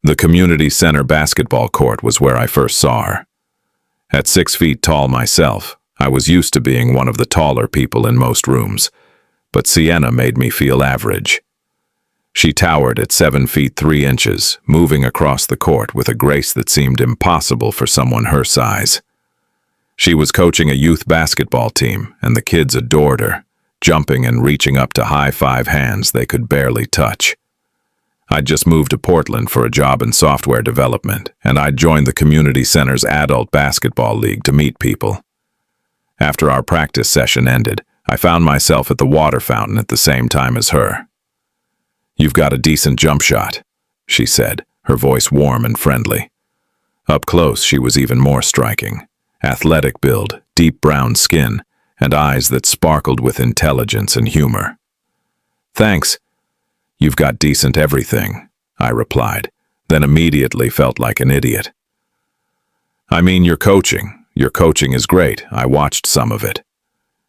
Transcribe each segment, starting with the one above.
The community center basketball court was where I first saw her. At 6 feet tall myself, I was used to being one of the taller people in most rooms, but Sienna made me feel average. She towered at 7 feet 3 inches, moving across the court with a grace that seemed impossible for someone her size. She was coaching a youth basketball team, and the kids adored her, jumping and reaching up to high-five hands they could barely touch. I'd just moved to Portland for a job in software development, and I'd joined the community center's adult basketball league to meet people. After our practice session ended, I found myself at the water fountain at the same time as her. "You've got a decent jump shot," she said, her voice warm and friendly. Up close, she was even more striking. Athletic build, deep brown skin, and eyes that sparkled with intelligence and humor. "Thanks. You've got decent everything," I replied, then immediately felt like an idiot. "I mean, your coaching. Your coaching is great. I watched some of it."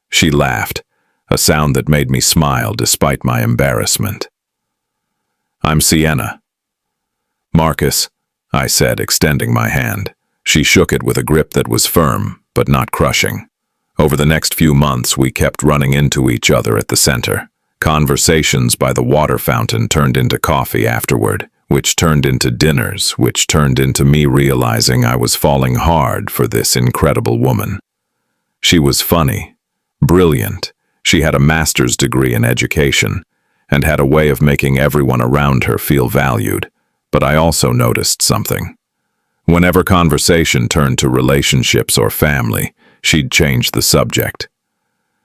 She laughed, a sound that made me smile despite my embarrassment. "I'm Sienna." "Marcus," I said, extending my hand. She shook it with a grip that was firm, but not crushing. Over the next few months, we kept running into each other at the center. Conversations by the water fountain turned into coffee afterward, which turned into dinners, which turned into me realizing I was falling hard for this incredible woman. She was funny, brilliant. She had a master's degree in education, and had a way of making everyone around her feel valued. But I also noticed something. Whenever conversation turned to relationships or family, she'd change the subject.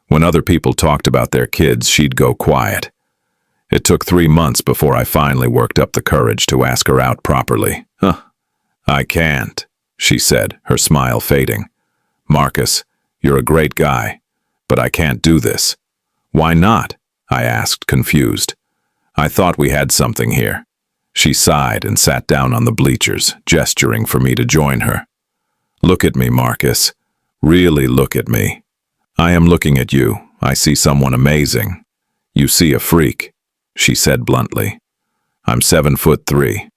When other people talked about their kids, she'd go quiet. It took 3 months before I finally worked up the courage to ask her out properly. "I can't," she said, her smile fading. "Marcus, you're a great guy, but I can't do this." "Why not?" I asked, confused. "I thought we had something here." She sighed and sat down on the bleachers, gesturing for me to join her. "Look at me, Marcus. Really look at me. I am looking at you. I see someone amazing. You see a freak," she said bluntly. "I'm 7'3".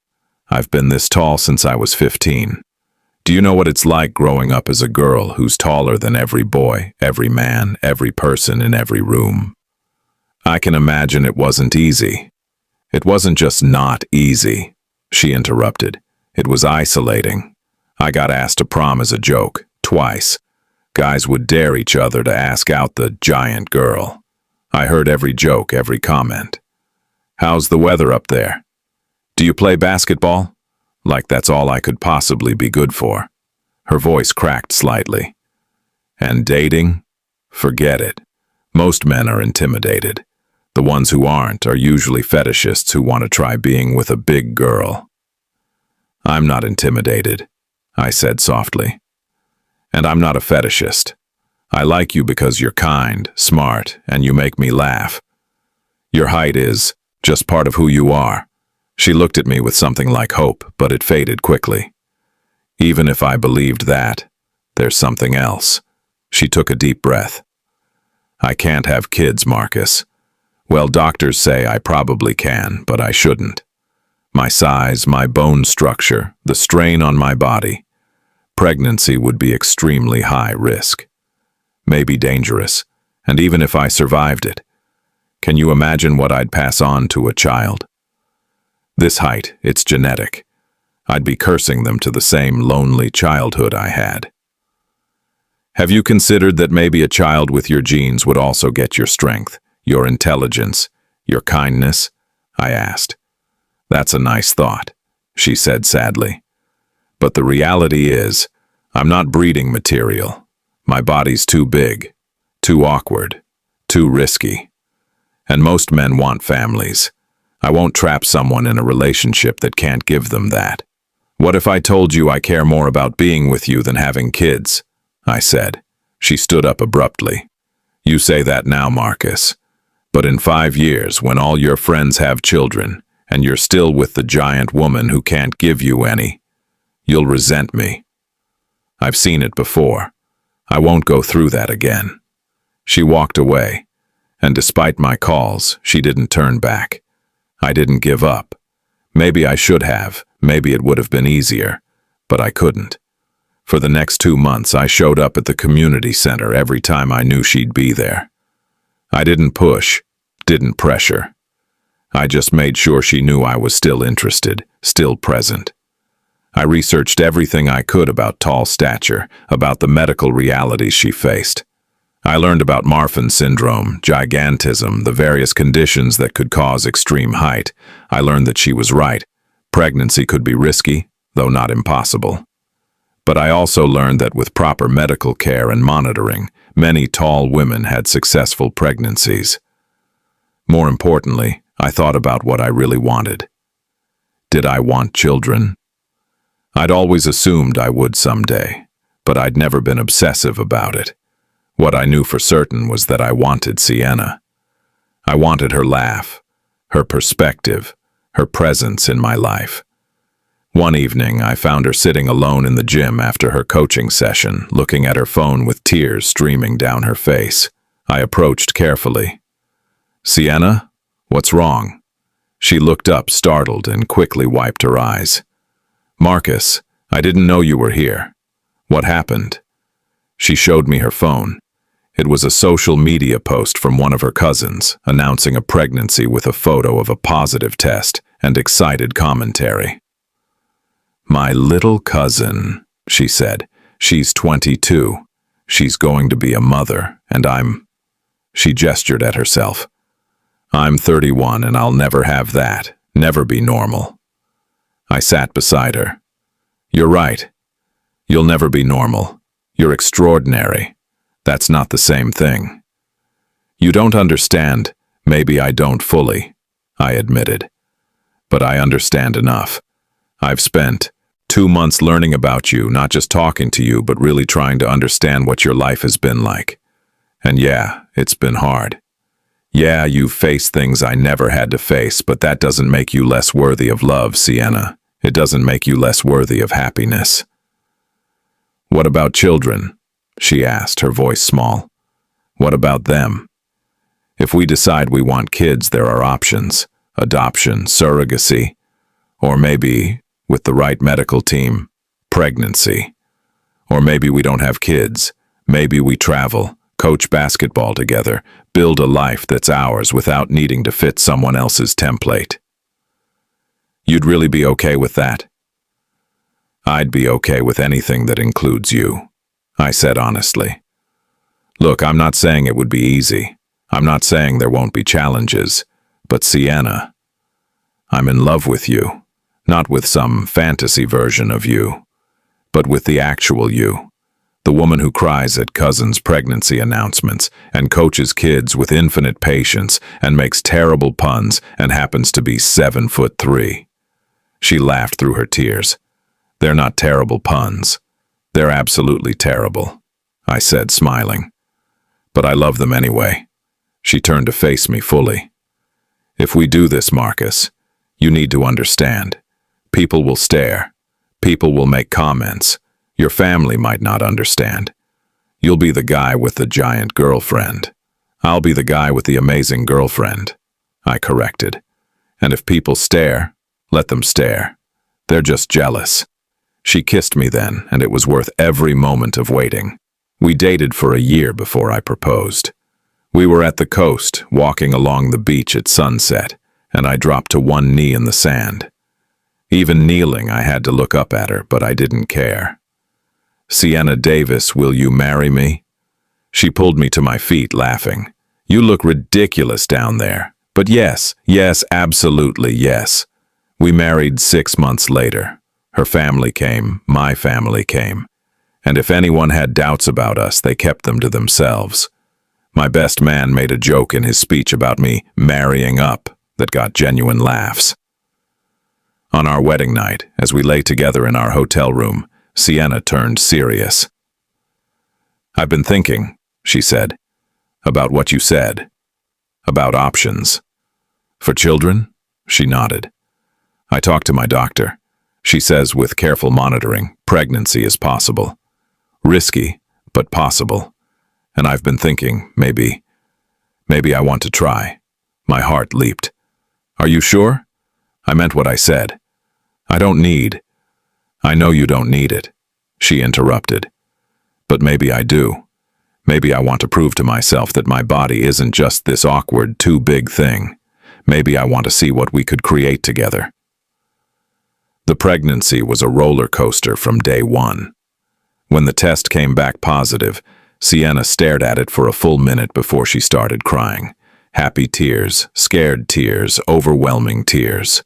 I've been this tall since I was 15. Do you know what it's like growing up as a girl who's taller than every boy, every man, every person in every room?" I can imagine it wasn't easy. "It wasn't just not easy," she interrupted. "It was isolating. I got asked to prom as a joke, twice. Guys would dare each other to ask out the giant girl. I heard every joke, every comment. How's the weather up there? Do you play basketball? Like that's all I could possibly be good for." Her voice cracked slightly. "And dating? Forget it. Most men are intimidated. The ones who aren't are usually fetishists who want to try being with a big girl." "I'm not intimidated," I said softly. "And I'm not a fetishist. I like you because you're kind, smart, and you make me laugh. Your height is just part of who you are." She looked at me with something like hope, but it faded quickly. "Even if I believed that, there's something else." She took a deep breath. "I can't have kids, Marcus. Well, doctors say I probably can, but I shouldn't. My size, my bone structure, the strain on my body. Pregnancy would be extremely high risk. Maybe dangerous, and even if I survived it, can you imagine what I'd pass on to a child? This height, it's genetic. I'd be cursing them to the same lonely childhood I had." "Have you considered that maybe a child with your genes would also get your strength, your intelligence, your kindness?" I asked. "That's a nice thought," she said sadly. "But the reality is, I'm not breeding material. My body's too big, too awkward, too risky. And most men want families. I won't trap someone in a relationship that can't give them that." "What if I told you I care more about being with you than having kids?" I said. She stood up abruptly. "You say that now, Marcus. But in 5 years, when all your friends have children, and you're still with the giant woman who can't give you any, you'll resent me. I've seen it before. I won't go through that again." She walked away, and despite my calls, she didn't turn back. I didn't give up. Maybe I should have. Maybe it would have been easier, but I couldn't. For the next 2 months, I showed up at the community center every time I knew she'd be there. I didn't push, didn't pressure. I just made sure she knew I was still interested, still present. I researched everything I could about tall stature, about the medical realities she faced. I learned about Marfan syndrome, gigantism, the various conditions that could cause extreme height. I learned that she was right. Pregnancy could be risky, though not impossible. But I also learned that with proper medical care and monitoring, many tall women had successful pregnancies. More importantly, I thought about what I really wanted. Did I want children? I'd always assumed I would someday, but I'd never been obsessive about it. What I knew for certain was that I wanted Sienna. I wanted her laugh, her perspective, her presence in my life. One evening, I found her sitting alone in the gym after her coaching session, looking at her phone with tears streaming down her face. I approached carefully. "Sienna, what's wrong?" She looked up, startled, and quickly wiped her eyes. "Marcus, I didn't know you were here. What happened?" She showed me her phone. It was a social media post from one of her cousins, announcing a pregnancy with a photo of a positive test and excited commentary. "My little cousin," she said. "She's 22. She's going to be a mother, and She gestured at herself. "I'm 31 and I'll never have that, never be normal." I sat beside her. "You're right. You'll never be normal. You're extraordinary. That's not the same thing." "You don't understand. Maybe I don't fully," I admitted. "But I understand enough. I've spent 2 months learning about you, not just talking to you, but really trying to understand what your life has been like. And yeah, it's been hard. Yeah, you've faced things I never had to face, but that doesn't make you less worthy of love, Sienna. It doesn't make you less worthy of happiness." "What about children?" she asked, her voice small. "What about them? If we decide we want kids, there are options. Adoption, surrogacy, or maybe, with the right medical team, pregnancy. Or maybe we don't have kids. Maybe we travel, coach basketball together, build a life that's ours without needing to fit someone else's template." "You'd really be okay with that?" "I'd be okay with anything that includes you," I said honestly. "Look, I'm not saying it would be easy. I'm not saying there won't be challenges. But Sienna, I'm in love with you. Not with some fantasy version of you, but with the actual you. The woman who cries at cousins' pregnancy announcements and coaches kids with infinite patience and makes terrible puns and happens to be 7'3". She laughed through her tears. "They're not terrible puns. They're absolutely terrible," I said, smiling. "But I love them anyway." She turned to face me fully. "If we do this, Marcus, you need to understand. People will stare. People will make comments. Your family might not understand. You'll be the guy with the giant girlfriend. I'll be the guy with the amazing girlfriend," I corrected. "And if people stare, let them stare. They're just jealous." She kissed me then, and it was worth every moment of waiting. We dated for a year before I proposed. We were at the coast, walking along the beach at sunset, and I dropped to one knee in the sand. Even kneeling, I had to look up at her, but I didn't care. "Sienna Davis, will you marry me?" She pulled me to my feet, laughing. "You look ridiculous down there. But yes, absolutely yes." We married 6 months later. Her family came, my family came. And if anyone had doubts about us, they kept them to themselves. My best man made a joke in his speech about me marrying up that got genuine laughs. On our wedding night, as we lay together in our hotel room, Sienna turned serious. "I've been thinking," she said, "about what you said. About options. For children?" She nodded. "I talked to my doctor. She says with careful monitoring, pregnancy is possible. Risky, but possible. And I've been thinking, maybe I want to try." My heart leaped. "Are you sure?" I meant what I said. I know you don't need it, she interrupted. But maybe I do. Maybe I want to prove to myself that my body isn't just this awkward, too big thing. Maybe I want to see what we could create together. The pregnancy was a roller coaster from day one. When the test came back positive, Sienna stared at it for a full minute before she started crying. Happy tears, scared tears, overwhelming tears.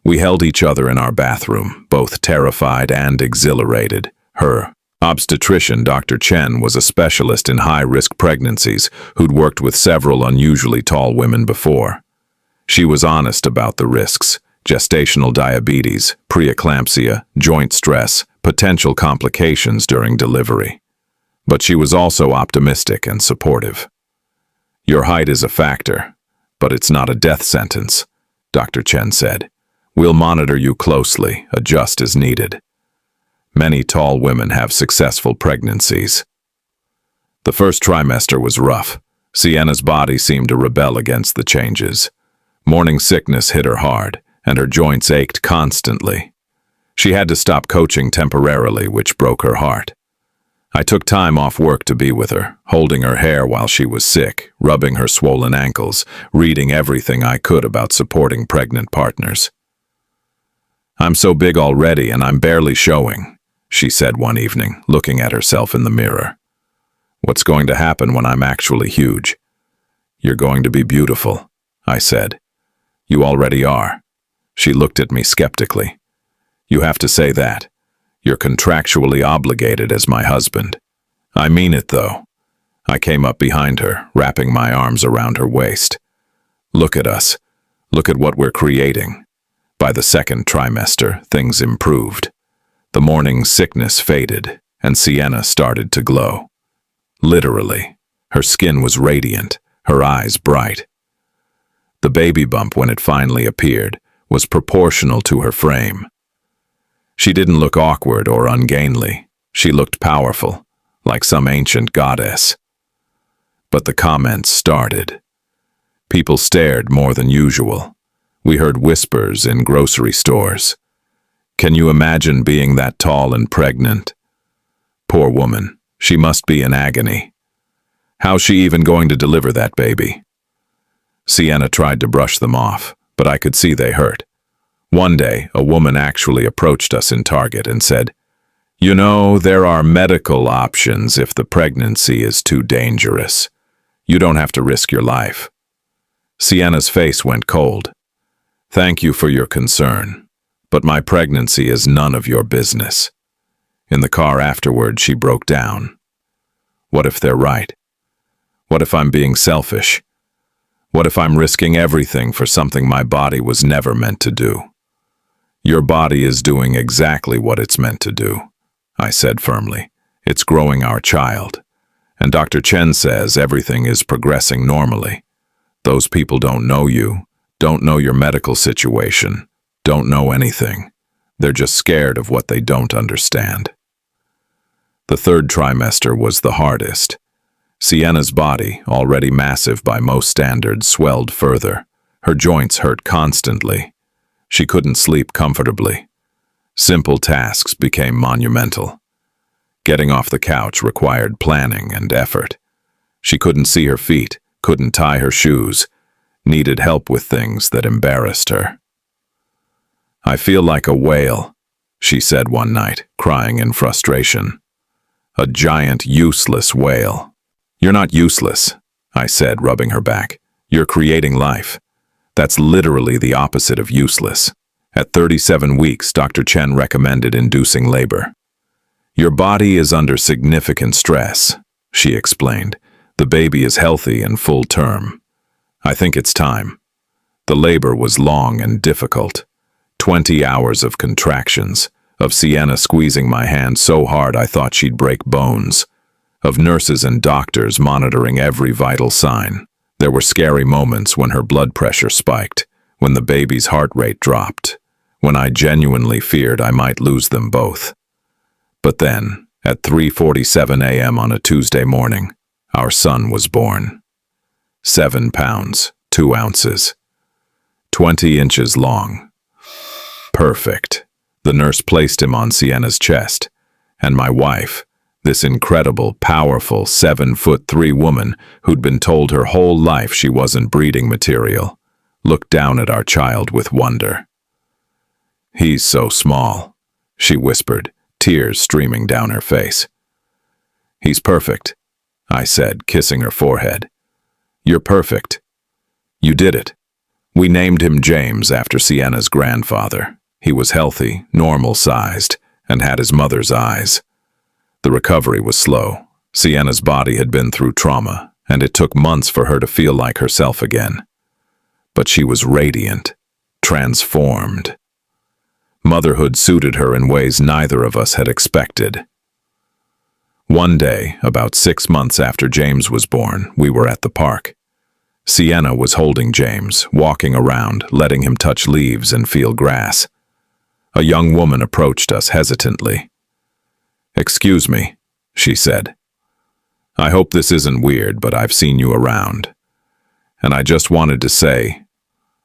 We held each other in our bathroom, both terrified and exhilarated. Her obstetrician, Dr. Chen, was a specialist in high-risk pregnancies who'd worked with several unusually tall women before. She was honest about the risks: gestational diabetes, preeclampsia, joint stress, potential complications during delivery. But she was also optimistic and supportive. Your height is a factor, but it's not a death sentence, Dr. Chen said. We'll monitor you closely, adjust as needed. Many tall women have successful pregnancies. The first trimester was rough. Sienna's body seemed to rebel against the changes. Morning sickness hit her hard, and her joints ached constantly. She had to stop coaching temporarily, which broke her heart. I took time off work to be with her, holding her hair while she was sick, rubbing her swollen ankles, reading everything I could about supporting pregnant partners. I'm so big already and I'm barely showing, she said one evening, looking at herself in the mirror. What's going to happen when I'm actually huge? You're going to be beautiful, I said. You already are. She looked at me skeptically. You have to say that. You're contractually obligated as my husband. I mean it, though. I came up behind her, wrapping my arms around her waist. Look at us. Look at what we're creating. By the second trimester, things improved. The morning sickness faded, and Sienna started to glow. Literally, her skin was radiant, her eyes bright. The baby bump, when it finally appeared, was proportional to her frame. She didn't look awkward or ungainly. She looked powerful, like some ancient goddess. But the comments started. People stared more than usual. We heard whispers in grocery stores. Can you imagine being that tall and pregnant? Poor woman, she must be in agony. How's she even going to deliver that baby? Sienna tried to brush them off, but I could see they hurt. One day, a woman actually approached us in Target and said, "You know, there are medical options if the pregnancy is too dangerous. You don't have to risk your life." Sienna's face went cold. Thank you for your concern, but my pregnancy is none of your business. In the car afterward, she broke down. What if they're right? What if I'm being selfish? What if I'm risking everything for something my body was never meant to do? Your body is doing exactly what it's meant to do, I said firmly. It's growing our child. And Dr. Chen says everything is progressing normally. Those people don't know you, don't know your medical situation, don't know anything. They're just scared of what they don't understand. The third trimester was the hardest. Sienna's body, already massive by most standards, swelled further. Her joints hurt constantly. She couldn't sleep comfortably. Simple tasks became monumental. Getting off the couch required planning and effort. She couldn't see her feet, couldn't tie her shoes, needed help with things that embarrassed her. I feel like a whale, she said one night, crying in frustration. A giant, useless whale. You're not useless, I said, rubbing her back. You're creating life. That's literally the opposite of useless. At 37 weeks, Dr. Chen recommended inducing labor. Your body is under significant stress, she explained. The baby is healthy and full term. I think it's time. The labor was long and difficult. 20 hours of contractions, of Sienna squeezing my hand so hard I thought she'd break bones, of nurses and doctors monitoring every vital sign. There were scary moments when her blood pressure spiked, when the baby's heart rate dropped, when I genuinely feared I might lose them both. But then, at 3:47 a.m. on a Tuesday morning, our son was born. 7 pounds, 2 ounces, 20 inches long. Perfect. The nurse placed him on Sienna's chest, and my wife, this incredible, powerful 7'3" woman who'd been told her whole life she wasn't breeding material, looked down at our child with wonder. "He's so small," she whispered, tears streaming down her face. "He's perfect," I said, kissing her forehead. "You're perfect. You did it." We named him James after Sienna's grandfather. He was healthy, normal-sized, and had his mother's eyes. The recovery was slow. Sienna's body had been through trauma, and it took months for her to feel like herself again. But she was radiant, transformed. Motherhood suited her in ways neither of us had expected. One day, about 6 months after James was born, we were at the park. Sienna was holding James, walking around, letting him touch leaves and feel grass. A young woman approached us hesitantly. "Excuse me," she said. "I hope this isn't weird, but I've seen you around. And I just wanted to say,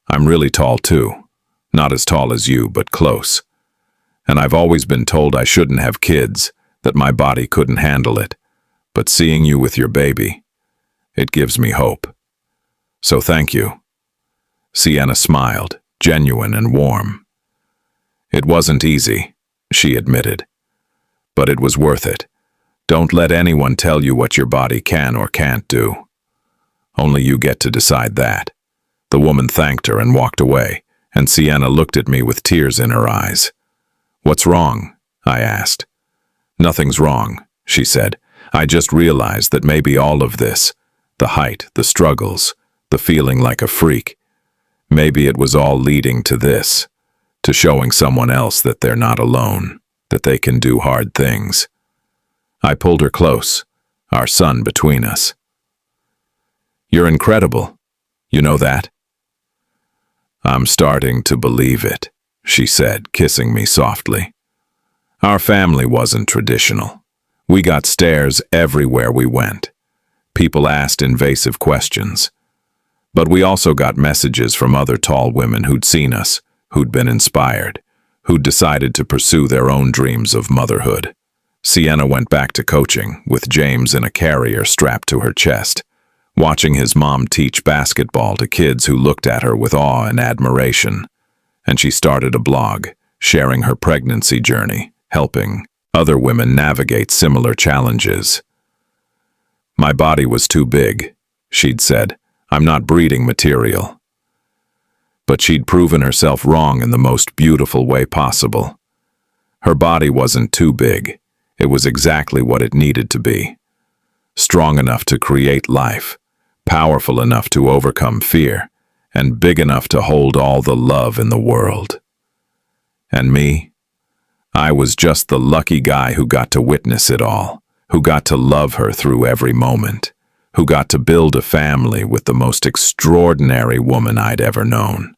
I'm really tall too. Not as tall as you, but close. And I've always been told I shouldn't have kids, that my body couldn't handle it. But seeing you with your baby, it gives me hope. So thank you." Sienna smiled, genuine and warm. "It wasn't easy," she admitted. "But it was worth it. Don't let anyone tell you what your body can or can't do. Only you get to decide that." The woman thanked her and walked away, and Sienna looked at me with tears in her eyes. "What's wrong?" I asked. "Nothing's wrong," she said. "I just realized that maybe all of this, the height, the struggles, the feeling like a freak, maybe it was all leading to this, to showing someone else that they're not alone, that they can do hard things." I pulled her close, our son between us. "You're incredible. You know that?" "I'm starting to believe it," she said, kissing me softly. Our family wasn't traditional. We got stares everywhere we went. People asked invasive questions. But we also got messages from other tall women who'd seen us, who'd been inspired, who'd decided to pursue their own dreams of motherhood. Sienna went back to coaching, with James in a carrier strapped to her chest, watching his mom teach basketball to kids who looked at her with awe and admiration. And she started a blog, sharing her pregnancy journey, helping other women navigate similar challenges. "My body was too big," she'd said. "I'm not breeding material." But she'd proven herself wrong in the most beautiful way possible. Her body wasn't too big. It was exactly what it needed to be. Strong enough to create life, powerful enough to overcome fear, and big enough to hold all the love in the world. And me? I was just the lucky guy who got to witness it all, who got to love her through every moment, who got to build a family with the most extraordinary woman I'd ever known.